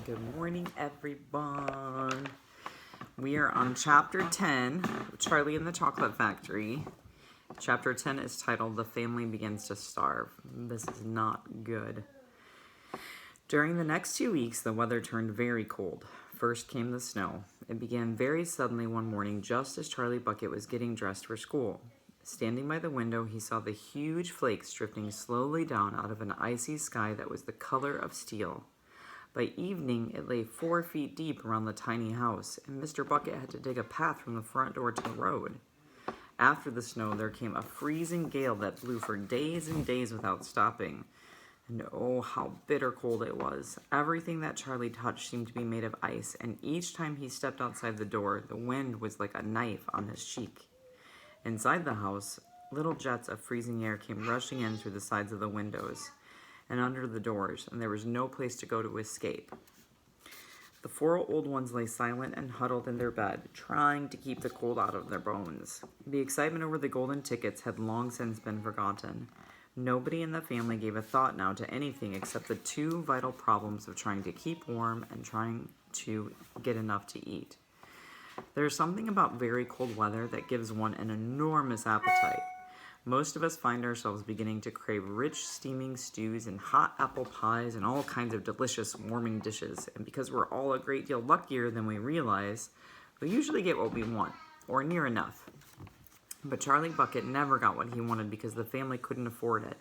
Good morning, everyone. We are on Chapter 10, Charlie and the Chocolate Factory. Chapter 10 is titled, The Family Begins to Starve. This is not good. During the next 2 weeks, the weather turned very cold. First came the snow. It began very suddenly one morning, just as Charlie Bucket was getting dressed for school. Standing by the window, he saw the huge flakes drifting slowly down out of an icy sky that was the color of steel. By evening, it lay 4 feet deep around the tiny house, and Mr. Bucket had to dig a path from the front door to the road. After the snow, there came a freezing gale that blew for days and days without stopping. And oh, how bitter cold it was. Everything that Charlie touched seemed to be made of ice, and each time he stepped outside the door, the wind was like a knife on his cheek. Inside the house, little jets of freezing air came rushing in through the sides of the windows and under the doors, and there was no place to go to escape. The 4 old ones lay silent and huddled in their bed, trying to keep the cold out of their bones. The excitement over the golden tickets had long since been forgotten. Nobody in the family gave a thought now to anything except the 2 vital problems of trying to keep warm and trying to get enough to eat. There's something about very cold weather that gives one an enormous appetite. Most of us find ourselves beginning to crave rich, steaming stews and hot apple pies and all kinds of delicious, warming dishes. And because we're all a great deal luckier than we realize, we usually get what we want, or near enough. But Charlie Bucket never got what he wanted because the family couldn't afford it.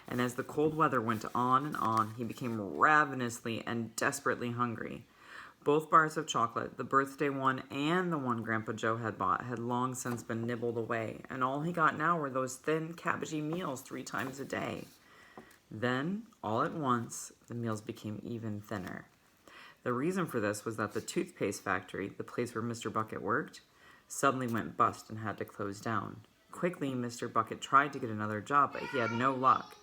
And as the cold weather went on and on, he became ravenously and desperately hungry. Both bars of chocolate, the birthday one and the one Grandpa Joe had bought, had long since been nibbled away, and all he got now were those thin, cabbagey meals 3 times a day. Then, all at once, the meals became even thinner. The reason for this was that the toothpaste factory, the place where Mr. Bucket worked, suddenly went bust and had to close down. Quickly, Mr. Bucket tried to get another job, but he had no luck.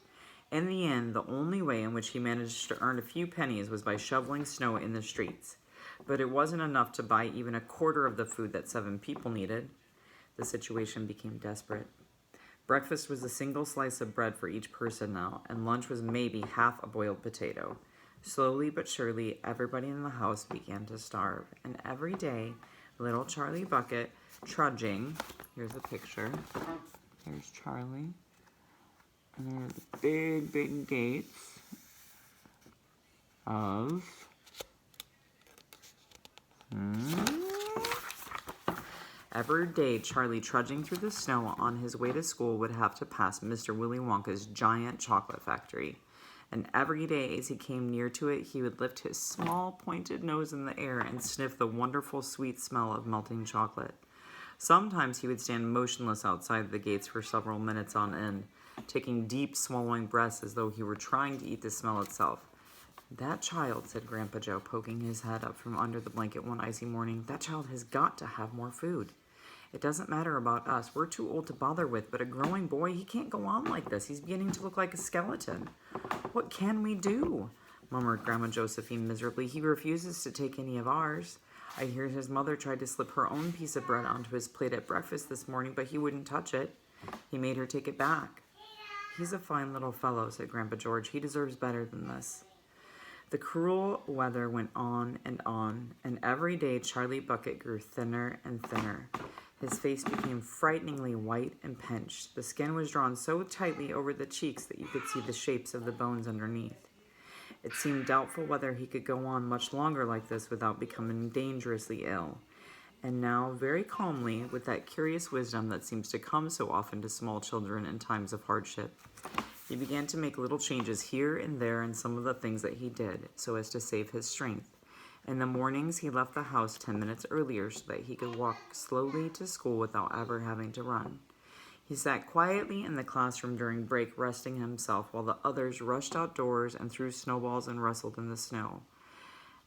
In the end, the only way in which he managed to earn a few pennies was by shoveling snow in the streets. But it wasn't enough to buy even a quarter of the food that 7 people needed. The situation became desperate. Breakfast was a single slice of bread for each person now, and lunch was maybe half a boiled potato. Slowly but surely, everybody in the house began to starve, and every day, little Charlie Bucket, trudging, here's a picture, there's Charlie, and there are the big, big gates of Every day, Charlie, trudging through the snow on his way to school, would have to pass Mr. Willy Wonka's giant chocolate factory. And every day as he came near to it, he would lift his small, pointed nose in the air and sniff the wonderful, sweet smell of melting chocolate. Sometimes he would stand motionless outside the gates for several minutes on end, taking deep, swallowing breaths as though he were trying to eat the smell itself. "That child," said Grandpa Joe, poking his head up from under the blanket one icy morning, "that child has got to have more food. It doesn't matter about us. We're too old to bother with, but a growing boy, he can't go on like this. He's beginning to look like a skeleton." "What can we do?" murmured Grandma Josephine miserably. "He refuses to take any of ours. I hear his mother tried to slip her own piece of bread onto his plate at breakfast this morning, but he wouldn't touch it. He made her take it back." "He's a fine little fellow," said Grandpa George. "He deserves better than this." The cruel weather went on, and every day Charlie Bucket grew thinner and thinner. His face became frighteningly white and pinched. The skin was drawn so tightly over the cheeks that you could see the shapes of the bones underneath. It seemed doubtful whether he could go on much longer like this without becoming dangerously ill. And now, very calmly, with that curious wisdom that seems to come so often to small children in times of hardship, he began to make little changes here and there in some of the things that he did, so as to save his strength. In the mornings, he left the house 10 minutes earlier so that he could walk slowly to school without ever having to run. He sat quietly in the classroom during break, resting himself, while the others rushed outdoors and threw snowballs and wrestled in the snow.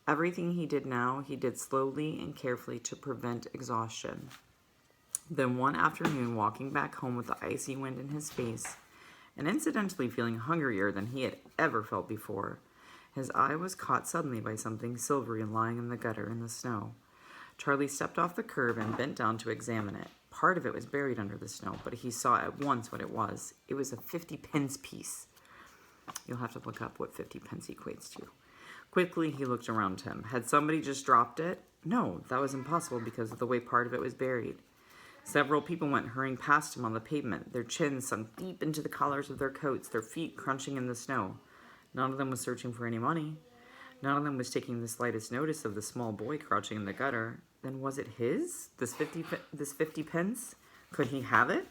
Everything he did now, he did slowly and carefully to prevent exhaustion. Then one afternoon, walking back home with the icy wind in his face, and incidentally feeling hungrier than he had ever felt before, his eye was caught suddenly by something silvery lying in the gutter in the snow. Charlie stepped off the curb and bent down to examine it. Part of it was buried under the snow, but he saw at once what it was. It was a 50 pence piece. You'll have to look up what 50 pence equates to. Quickly, he looked around him. Had somebody just dropped it? No, that was impossible because of the way part of it was buried. Several people went hurrying past him on the pavement, their chins sunk deep into the collars of their coats, their feet crunching in the snow. None of them was searching for any money. None of them was taking the slightest notice of the small boy crouching in the gutter. Then was it his? This 50 pence? Could he have it?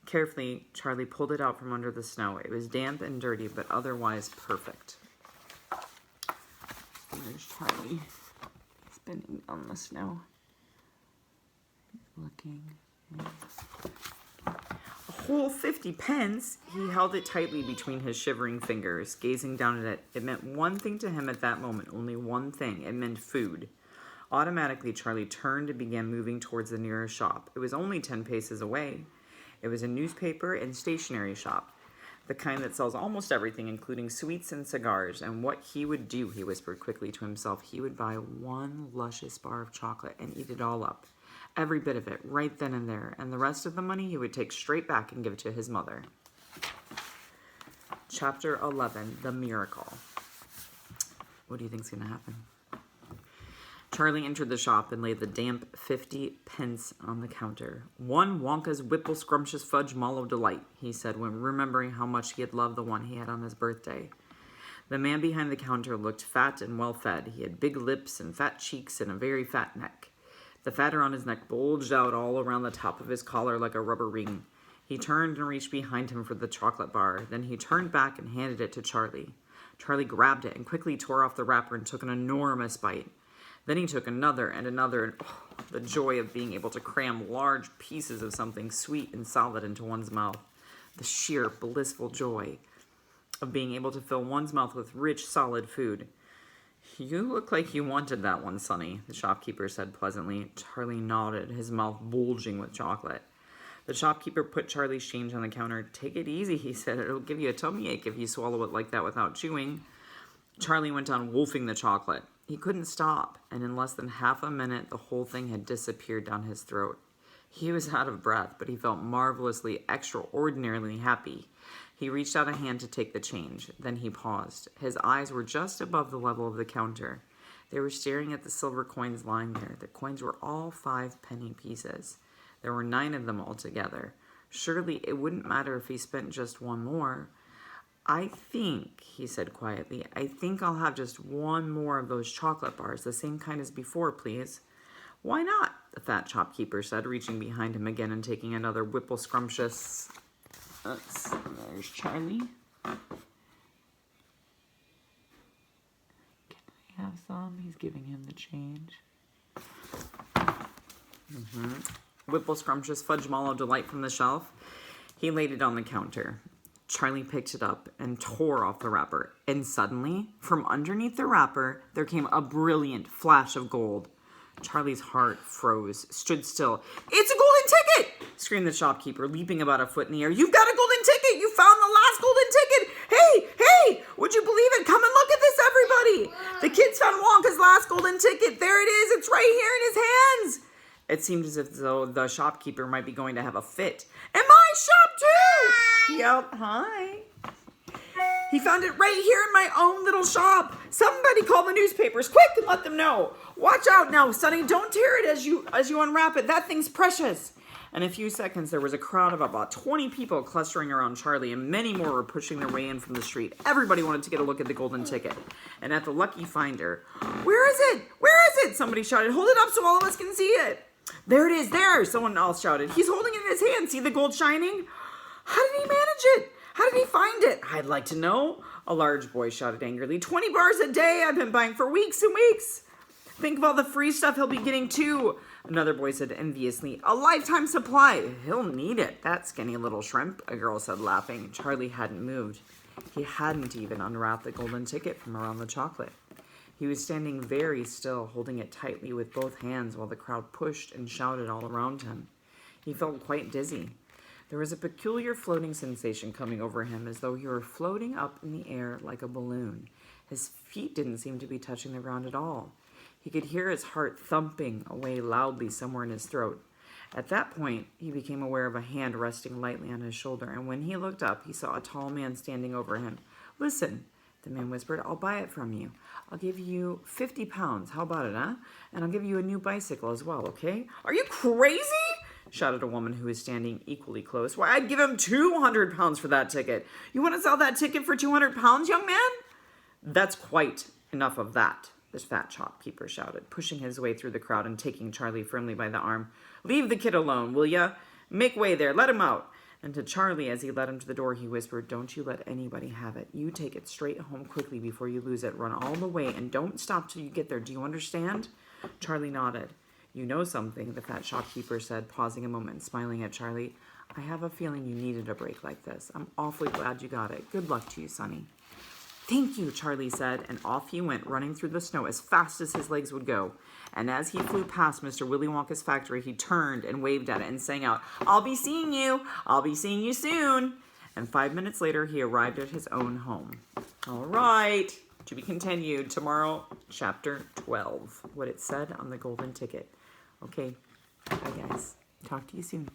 Carefully, Charlie pulled it out from under the snow. It was damp and dirty, but otherwise perfect. There's Charlie, spinning on the snow. Looking. A whole 50 pence! He held it tightly between his shivering fingers, gazing down at it. It meant one thing to him at that moment, only one thing. It meant food. Automatically, Charlie turned and began moving towards the nearest shop. It was only 10 paces away. It was a newspaper and stationery shop, the kind that sells almost everything, including sweets and cigars. And what he would do, he whispered quickly to himself, he would buy one luscious bar of chocolate and eat it all up. Every bit of it, right then and there. And the rest of the money he would take straight back and give it to his mother. Chapter 11, The Miracle. What do you think's going to happen? Charlie entered the shop and laid the damp 50 pence on the counter. One Wonka's Whipple Scrumptious Fudge Mallow Delight, he said, when remembering how much he had loved the one he had on his birthday. The man behind the counter looked fat and well-fed. He had big lips and fat cheeks and a very fat neck. The fat around his neck bulged out all around the top of his collar like a rubber ring. He turned and reached behind him for the chocolate bar. Then he turned back and handed it to Charlie. Charlie grabbed it and quickly tore off the wrapper and took an enormous bite. Then he took another and another, and the joy of being able to cram large pieces of something sweet and solid into one's mouth. The sheer blissful joy of being able to fill one's mouth with rich, solid food. You look like you wanted that one, Sonny, the shopkeeper said pleasantly. Charlie nodded, his mouth bulging with chocolate. The shopkeeper put Charlie's change on the counter. Take it easy, he said. It'll give you a tummy ache if you swallow it like that without chewing. Charlie went on wolfing the chocolate. He couldn't stop, and in less than half a minute, the whole thing had disappeared down his throat. He was out of breath, but he felt marvelously, extraordinarily happy. He reached out a hand to take the change. Then he paused. His eyes were just above the level of the counter. They were staring at the silver coins lying there. The coins were all 5-penny pieces. There were 9 of them altogether. Surely it wouldn't matter if he spent just one more. I think, he said quietly, I think I'll have just one more of those chocolate bars, the same kind as before, please. Why not? The fat shopkeeper said, reaching behind him again and taking another Whipple Scrumptious. There's Charlie. Can I have some? He's giving him the change. Whipple Scrumptious Fudge Mallow Delight from the shelf. He laid it on the counter. Charlie picked it up and tore off the wrapper. And suddenly, from underneath the wrapper, there came a brilliant flash of gold. Charlie's heart froze, stood still. It's a golden ticket! Screamed the shopkeeper, leaping about a foot in the air. You've got a golden ticket! You found the last golden ticket! Hey! Would you believe it? Come and look at this, everybody! The kids found Wonka's last golden ticket. There it is. It's right here in his hands. It seemed as if though the shopkeeper might be going to have a fit. And my shop, too! He yelled, hi. He found it right here in my own little shop. Somebody call the newspapers, quick, and let them know. Watch out now, Sonny. Don't tear it as you unwrap it. That thing's precious. In a few seconds, there was a crowd of about 20 people clustering around Charlie, and many more were pushing their way in from the street. Everybody wanted to get a look at the golden ticket. And at the lucky finder, where is it? Where is it? Somebody shouted. Hold it up so all of us can see it. There it is, there, someone else shouted. He's holding it in his hand. See the gold shining? How did he manage it? How did he find it? I'd like to know. A large boy shouted angrily. 20 bars a day I've been buying for weeks and weeks. Think of all the free stuff he'll be getting too. Another boy said enviously. A lifetime supply. He'll need it, that skinny little shrimp, a girl said laughing. Charlie hadn't moved. He hadn't even unwrapped the golden ticket from around the chocolate. He was standing very still, holding it tightly with both hands while the crowd pushed and shouted all around him. He felt quite dizzy. There was a peculiar floating sensation coming over him, as though he were floating up in the air like a balloon. His feet didn't seem to be touching the ground at all. He could hear his heart thumping away loudly somewhere in his throat. At that point, he became aware of a hand resting lightly on his shoulder, and when he looked up, he saw a tall man standing over him. Listen, The man whispered, I'll buy it from you. I'll give you 50 pounds. How about it, huh? And I'll give you a new bicycle as well, okay? Are you crazy? Shouted a woman who was standing equally close. Why, I'd give him 200 pounds for that ticket. You want to sell that ticket for 200 pounds, young man? That's quite enough of that, the fat shopkeeper shouted, pushing his way through the crowd and taking Charlie firmly by the arm. Leave the kid alone, will ya? Make way there. Let him out. And to Charlie, as he led him to the door, he whispered, don't you let anybody have it. You take it straight home quickly before you lose it. Run all the way and don't stop till you get there. Do you understand? Charlie nodded. You know something, the fat shopkeeper said, pausing a moment and smiling at Charlie. I have a feeling you needed a break like this. I'm awfully glad you got it. Good luck to you, Sonny. Thank you, Charlie said, and off he went, running through the snow as fast as his legs would go. And as he flew past Mr. Willy Wonka's factory, he turned and waved at it and sang out, I'll be seeing you. I'll be seeing you soon. And 5 minutes later, he arrived at his own home. All right, to be continued tomorrow, chapter 12, what it said on the golden ticket. Okay, bye guys. Talk to you soon.